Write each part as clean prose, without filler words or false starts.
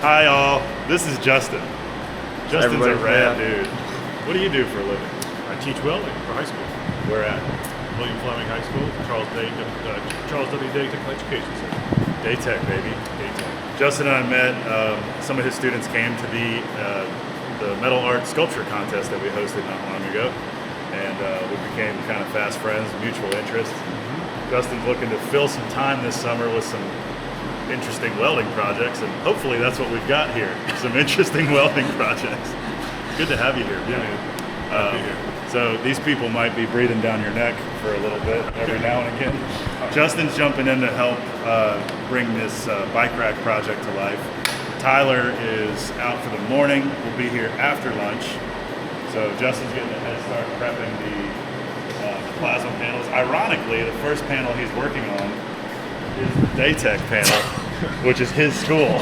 Hi all, this is Justin. Justin's a rad dude. What do you do for a living? I teach welding for high school. Where at? William Fleming High School, Charles W. Day Technical Education Center. Day Tech, baby. Day Tech. Justin and I met, some of his students came to the metal art sculpture contest that we hosted not long ago. And we became kind of fast friends, mutual interests. Justin's looking to fill some time this summer with some interesting welding projects, and hopefully that's what we've got here, some interesting welding projects. Good to have you here, man. So these people might be breathing down your neck for a little bit every now and again. Justin's jumping in to help bring this bike rack project to life. Tyler is out for the morning, will be here after lunch. So Justin's getting a head start prepping the plasma panels. Ironically, the first panel he's working on is the Day Tech panel, which is his school.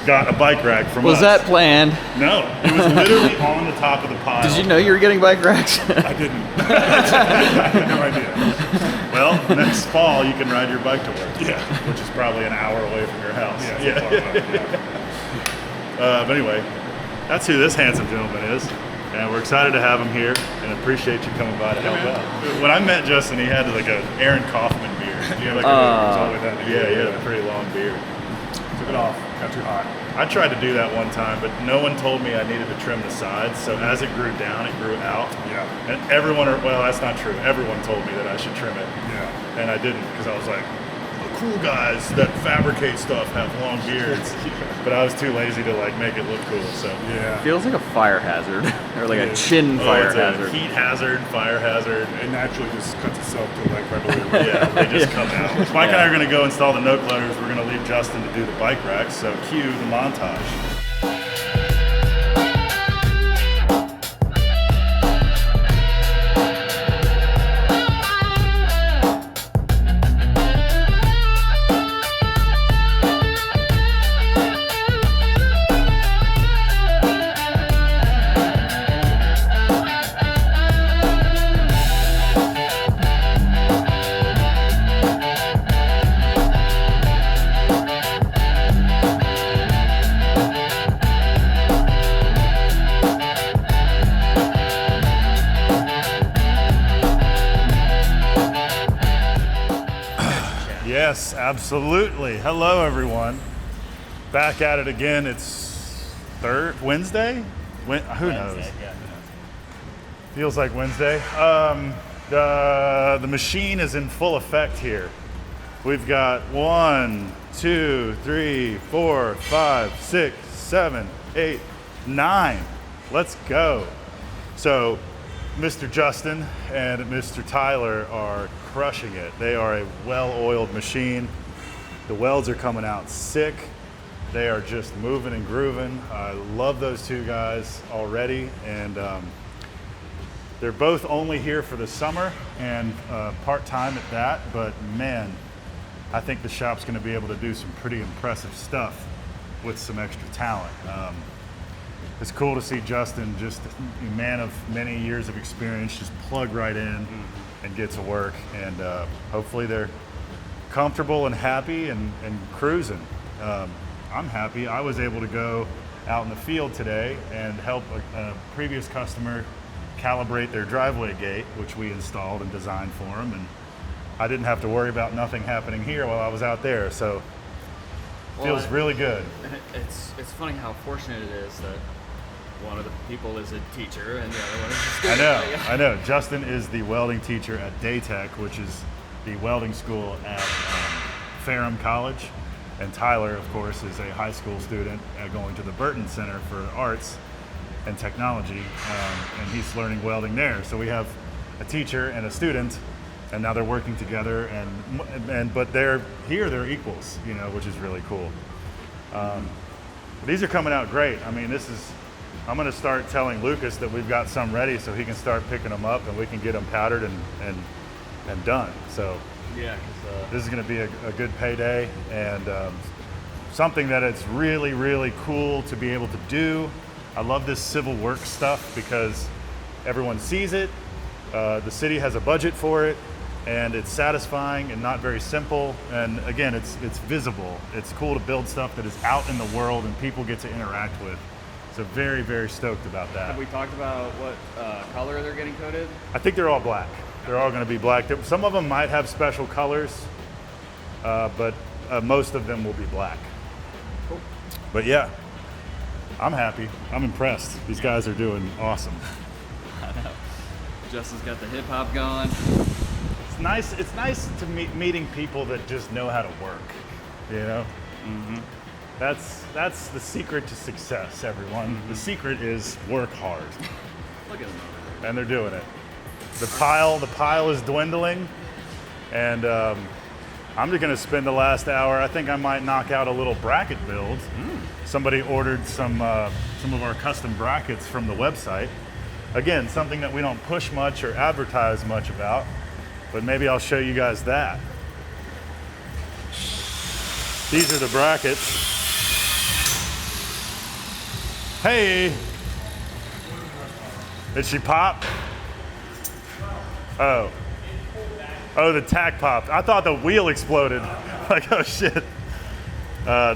Got a bike rack from us. Was that planned? No, it was literally on the top of the pile. Did you know you were getting bike racks? I didn't. I had no idea. Well, next fall you can ride your bike to work. Yeah. Which is probably an hour away from your house. Yeah. But anyway, that's who this handsome gentleman is. And we're excited to have him here and appreciate you coming by to help out. When I met Justin, he had like a Aaron Kaufman beard. Yeah, like all the way down to He had a pretty long beard. Took it off. Got too hot. I tried to do that one time, but no one told me I needed to trim the sides. So as it grew down, it grew out. Yeah. And well, that's not true. Everyone told me that I should trim it. Yeah. And I didn't, because I was like, the cool guys that fabricate stuff have long beards. But I was too lazy to like make it look cool. So Yeah. Feels like a fire hazard, or like a chin fire it's hazard. a heat hazard, fire hazard. It naturally just cuts itself to like right away. Yeah, they just come out. Mike and I are going to go install the note cutters. We're going to leave Justin to do the bike racks. So cue the montage. Yes, absolutely. Hello, everyone. Back at it again. It's Wednesday? Who knows? Yeah. Feels like Wednesday. The machine is in full effect here. We've got 1, 2, 3, 4, 5, 6, 7, 8, 9. Let's go. So Mr. Justin and Mr. Tyler are crushing it. They are a well-oiled machine. The welds are coming out sick. They are just moving and grooving. I love those two guys already, and they're both only here for the summer and part-time at that, but man, I think the shop's gonna be able to do some pretty impressive stuff with some extra talent. It's cool to see Justin, just a man of many years of experience, just plug right in and get to work. And hopefully they're comfortable and happy and cruising. I'm happy. I was able to go out in the field today and help a previous customer calibrate their driveway gate, which we installed and designed for them. And I didn't have to worry about nothing happening here while I was out there. So feels really good. It's funny how fortunate it is that one of the people is a teacher and the other one is a student. I know. Justin is the welding teacher at Day Tech, which is the welding school at Ferrum College. And Tyler, of course, is a high school student going to the Burton Center for Arts and Technology, and he's learning welding there. So we have a teacher and a student, and now they're working together. But they're equals, which is really cool. These are coming out great. I mean, I'm going to start telling Lucas that we've got some ready so he can start picking them up and we can get them powdered and done. So Yeah. this is going to be a good payday, and something that it's really, really cool to be able to do. I love this civil works stuff because everyone sees it. The city has a budget for it. and it's satisfying and not very simple. And again, it's visible. It's cool to build stuff that is out in the world and people get to interact with. So very, very stoked about that. Have we talked about what color they're getting coated? I think they're all black. They're all going to be black. Some of them might have special colors, but most of them will be black. Cool. But yeah, I'm happy. I'm impressed. These guys are doing awesome. I know. Justin's got the hip hop going. It's nice. It's nice to meeting people that just know how to work. You know. Mm-hmm. That's the secret to success, everyone. Mm-hmm. The secret is work hard. Look at them over there. And they're doing it. The pile is dwindling, and I'm just gonna spend the last hour. I think I might knock out a little bracket build. Somebody ordered some of our custom brackets from the website. Again, something that we don't push much or advertise much about, but maybe I'll show you guys that. These are the brackets. Hey! Did she pop? Oh. Oh, the tack popped. I thought the wheel exploded. Like, oh shit.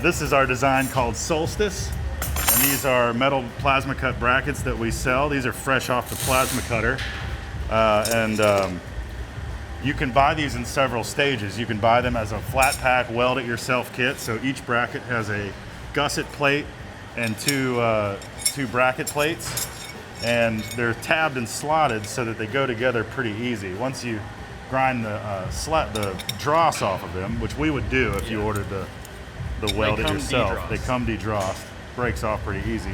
This is our design called Solstice. And these are metal plasma cut brackets that we sell. These are fresh off the plasma cutter. You can buy these in several stages. You can buy them as a flat pack weld it yourself kit. So each bracket has a gusset plate and two bracket plates. And they're tabbed and slotted so that they go together pretty easy. Once you grind the dross off of them, which we would do if you ordered the weld it yourself. They come de-drossed. Breaks off pretty easy.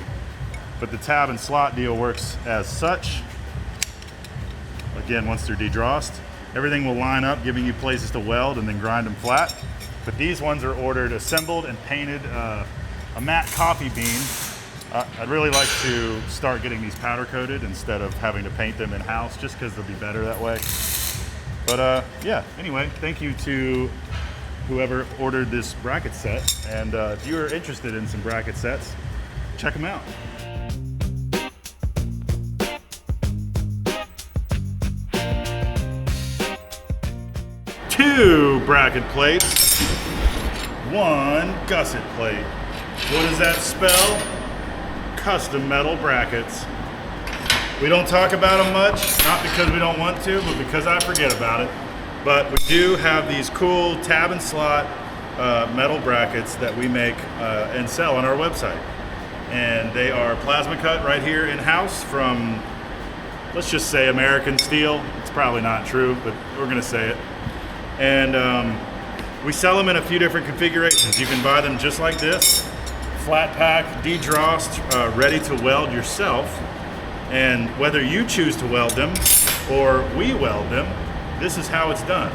But the tab and slot deal works as such. Again, once they're de-drossed, everything will line up, giving you places to weld and then grind them flat. But these ones are ordered assembled and painted a matte coffee bean. I'd really like to start getting these powder coated instead of having to paint them in-house, just because they'll be better that way. But yeah, anyway, thank you to whoever ordered this bracket set. And if you are interested in some bracket sets, check them out. Two bracket plates, one gusset plate. What does that spell? Custom metal brackets. We don't talk about them much, not because we don't want to, but because I forget about it. But we do have these cool tab and slot metal brackets that we make and sell on our website. And they are plasma cut right here in-house from, let's just say, American Steel. It's probably not true, but we're gonna say it. And we sell them in a few different configurations. You can buy them just like this, flat pack, de-drossed, ready to weld yourself. And whether you choose to weld them or we weld them, this is how it's done.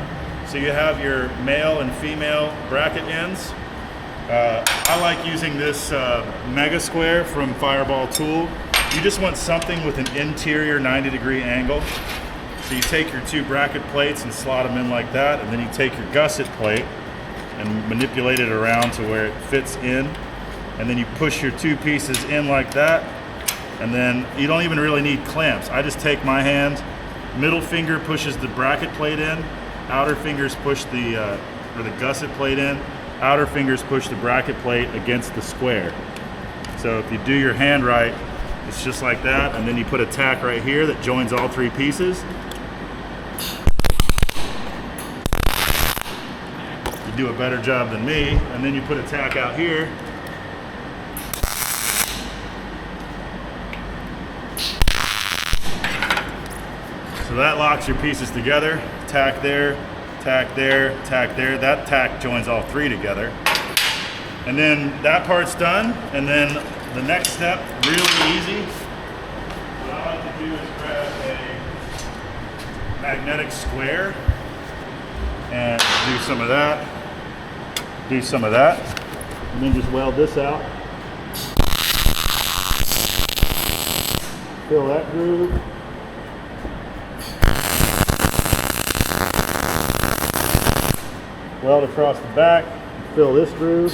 So you have your male and female bracket ends. I like using this Mega Square from Fireball Tool. You just want something with an interior 90-degree angle. So you take your two bracket plates and slot them in like that, and then you take your gusset plate and manipulate it around to where it fits in. And then you push your two pieces in like that. And then you don't even really need clamps. I just take my hand, middle finger pushes the bracket plate in, outer fingers push the gusset plate in, outer fingers push the bracket plate against the square. So if you do your hand right, it's just like that, and then you put a tack right here that joins all three pieces. You do a better job than me, and then you put a tack out here. So that locks your pieces together. Tack there, tack there, tack there. That tack joins all three together. And then that part's done. And then the next step, really easy. What I like to do is grab a magnetic square and do some of that, do some of that, and then just weld this out. Fill that groove. Weld across the back, fill this groove.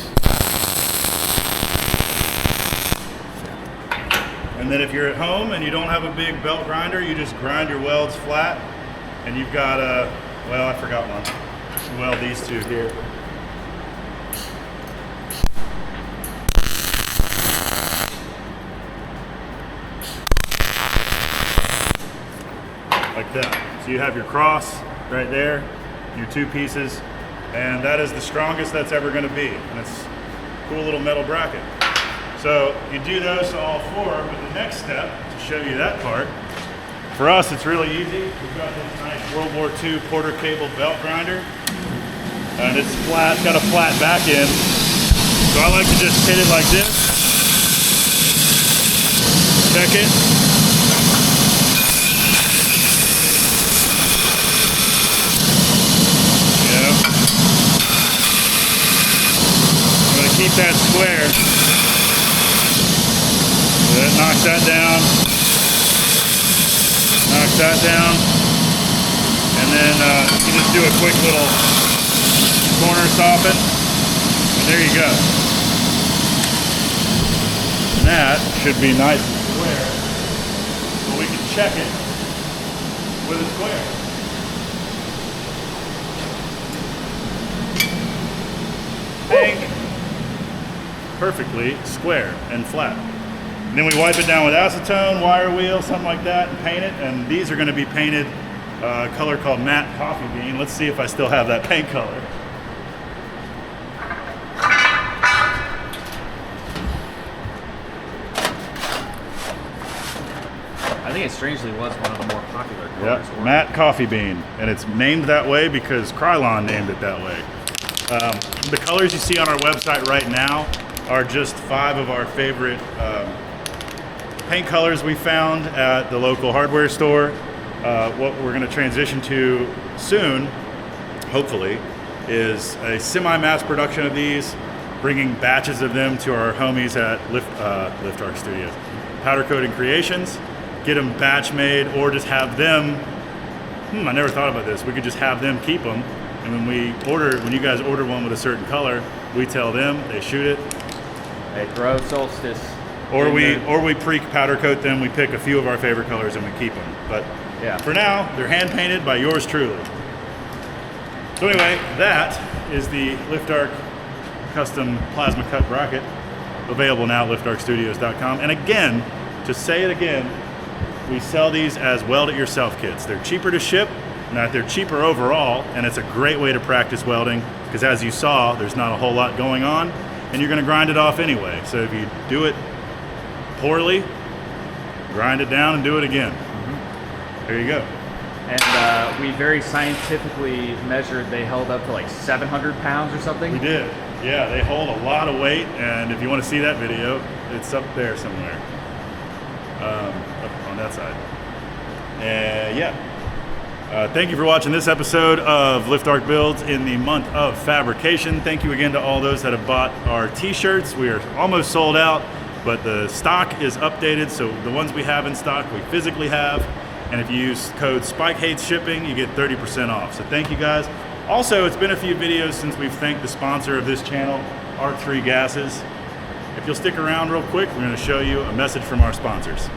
And then if you're at home and you don't have a big belt grinder, you just grind your welds flat, and you've got Well, I forgot one. Weld these two here. Like that. So you have your cross right there, your two pieces, and that is the strongest that's ever going to be. And it's a cool little metal bracket. So you do those to all four, but the next step, to show you that part, for us it's really easy. We've got this nice World War II quarter cable belt grinder, and it's flat, got a flat back end. So I like to just hit it like this, check it, keep that square. So that knocks that down. Knocks that down. And then you just do a quick little corner soften. And there you go. And that should be nice and square. But we can check it with a square. Bang. Perfectly square and flat. And then we wipe it down with acetone, wire wheel, something like that, and paint it. And these are going to be painted a color called matte coffee bean. Let's see if I still have that paint color. I think it strangely was one of the more popular colors. Yep, matte coffee bean. And it's named that way because Krylon named it that way. The colors you see on our website right now are just 5 of our favorite paint colors we found at the local hardware store. What we're going to transition to soon, hopefully, is a semi-mass production of these, bringing batches of them to our homies at Lift Arc Studios. Powder Coating Creations, get them batch made, or just have them, I never thought about this, we could just have them keep them, and when you guys order one with a certain color, we tell them, they shoot it. They throw Solstice. Or we pre-powder coat them, we pick a few of our favorite colors and we keep them. But yeah, for now, they're hand painted by yours truly. So anyway, that is the Lift Arc custom plasma cut bracket, available now at liftarcstudios.com. And again, to say it again, we sell these as weld it yourself kits. They're cheaper to ship, they're cheaper overall, and it's a great way to practice welding because as you saw, there's not a whole lot going on. And you're going to grind it off anyway. So if you do it poorly, grind it down and do it again. There you go. And we very scientifically measured, they held up to like 700 pounds or something. We did. Yeah, they hold a lot of weight. And if you want to see that video, it's up there somewhere. Up on that side. And yeah. Thank you for watching this episode of Lift Arc Builds in the month of fabrication. Thank you again to all those that have bought our t-shirts. We are almost sold out, but the stock is updated, so the ones we have in stock, we physically have. And if you use code SPIKEHATESShipping, you get 30% off. So thank you guys. Also, it's been a few videos since we've thanked the sponsor of this channel, Arc3 Gases. If you'll stick around real quick, we're going to show you a message from our sponsors.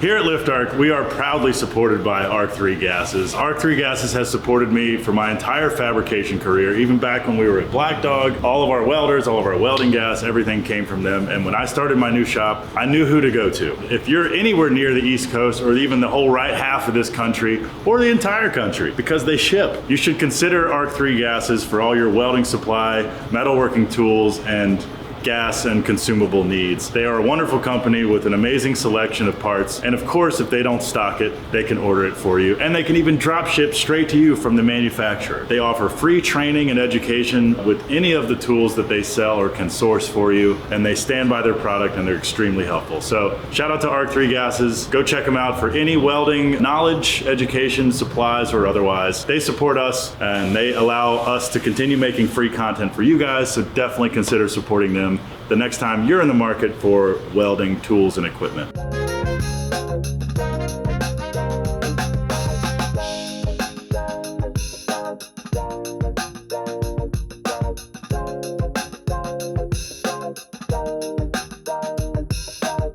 Here at Lift Arc, we are proudly supported by Arc3 Gases. Arc3 Gases has supported me for my entire fabrication career, even back when we were at Black Dog. All of our welders, all of our welding gas, everything came from them. And when I started my new shop, I knew who to go to. If you're anywhere near the East Coast or even the whole right half of this country or the entire country, because they ship, you should consider Arc3 Gases for all your welding supply, metalworking tools, and gas and consumable needs. They are a wonderful company with an amazing selection of parts, and of course if they don't stock it, they can order it for you, and they can even drop ship straight to you from the manufacturer. They offer free training and education with any of the tools that they sell or can source for you, and they stand by their product and they're extremely helpful. So shout out to Arc3 Gases. Go check them out for any welding knowledge, education, supplies, or otherwise. They support us and they allow us to continue making free content for you guys, so definitely consider supporting them the next time you're in the market for welding tools and equipment.